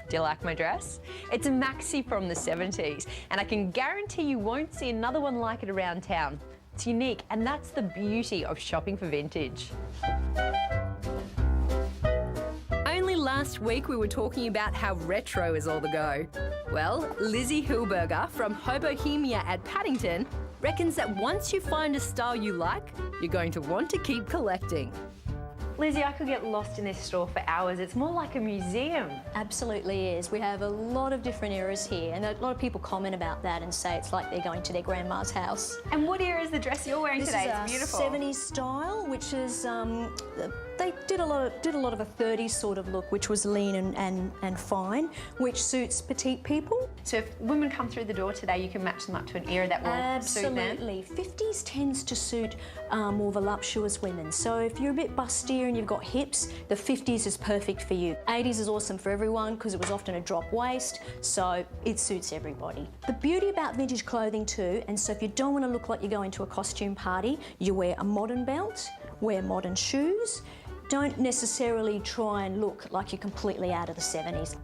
Do you like my dress? It's a maxi from the 70s, and I can guarantee you won't see another one like it around town. It's unique, and that's the beauty of shopping for vintage. Only last week we were talking about how retro is all the go. Well, Lizzie from Hobohemia at Paddington reckons that once you find a style you like, you're going to want to keep collecting. Lizzie, I could get lost in this store for hours. It's more like a museum. Absolutely is. We have a lot of different eras here, and a lot of people comment about that and say it's like they're going to their grandma's house. And what era is the dress you're wearing today? It's beautiful. 70s style, which is they did a lot of a 30s sort of look, which was lean and fine, which suits petite people. So if women come through the door today, you can match them up to an era that will suit them? Absolutely. 50s tends to suit more voluptuous women. So if you're a bit bustier and you've got hips, the 50s is perfect for you. 80s is awesome for everyone because it was often a drop waist, so it suits everybody. The beauty about vintage clothing too, and so if you don't want to look like you're going to a costume party, you wear a modern belt, wear modern shoes. Don't necessarily try and look like you're completely out of the 70s.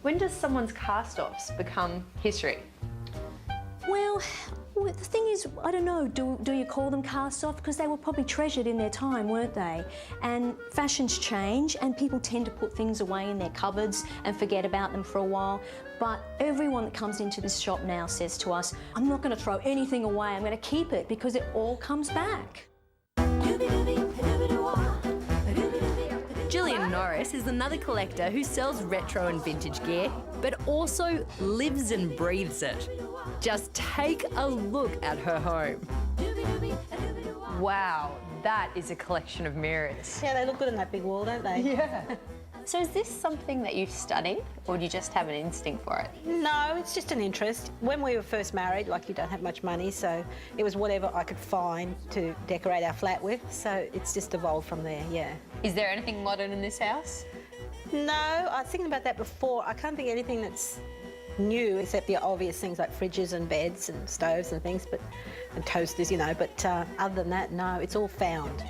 When does someone's cast-offs become history? Well, the thing is, I don't know, do you call them cast-off? Because they were probably treasured in their time, weren't they? And fashions change and people tend to put things away in their cupboards and forget about them for a while. But everyone that comes into this shop now says to us, I'm not going to throw anything away, I'm going to keep it because it all comes back. Jillianne Norris is another collector who sells retro and vintage gear, but also lives and breathes it. Just take a look at her home. Wow, that is a collection of mirrors. Yeah, they look good on that big wall, don't they? Yeah. So is this something that you've studied, or do you just have an instinct for it? No, it's just an interest. When we were first married, like, you don't have much money, so it was whatever I could find to decorate our flat with, so it's just evolved from there, yeah. Is there anything modern in this house? No, I was thinking about that before. I can't think of anything that's new, except the obvious things like fridges and beds and stoves and things, and toasters, you know, but other than that, no, it's all found.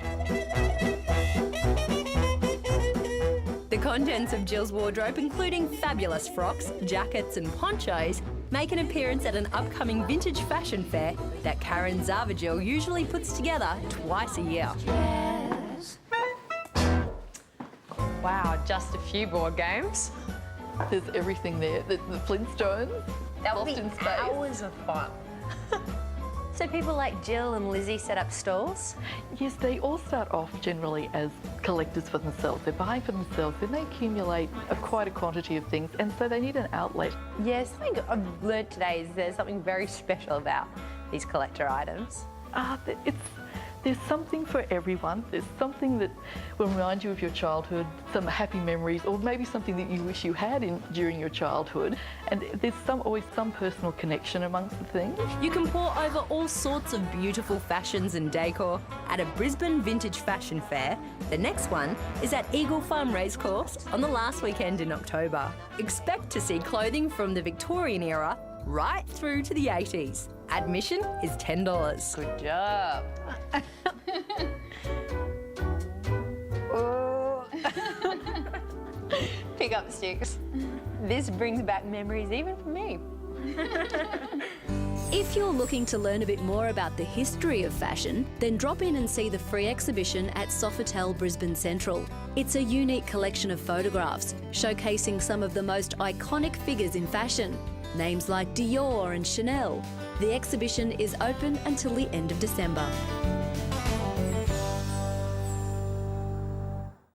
The contents of Jill's wardrobe, including fabulous frocks, jackets and ponchos, make an appearance at an upcoming vintage fashion fair that Karen Zavagil usually puts together twice a year. Yes. Wow, just a few board games. There's everything there. The Flintstones. That will be hours of fun. So people like Jill and Lizzie set up stalls? Yes, they all start off generally as collectors for themselves. They're buying for themselves, then they accumulate quite a quantity of things, and so they need an outlet. Yes, something I've learned today is there's something very special about these collector items. There's something for everyone. There's something that will remind you of your childhood, some happy memories, or maybe something that you wish you had during your childhood. And there's always some personal connection amongst the things. You can pore over all sorts of beautiful fashions and decor at a Brisbane Vintage Fashion Fair. The next one is at Eagle Farm Racecourse on the last weekend in October. Expect to see clothing from the Victorian era right through to the 80s. Admission is $10. Good job. Pick up sticks. This brings back memories even for me. If you're looking to learn a bit more about the history of fashion, then drop in and see the free exhibition at Sofitel Brisbane Central. It's a unique collection of photographs showcasing some of the most iconic figures in fashion, names like Dior and Chanel. The exhibition is open until the end of December.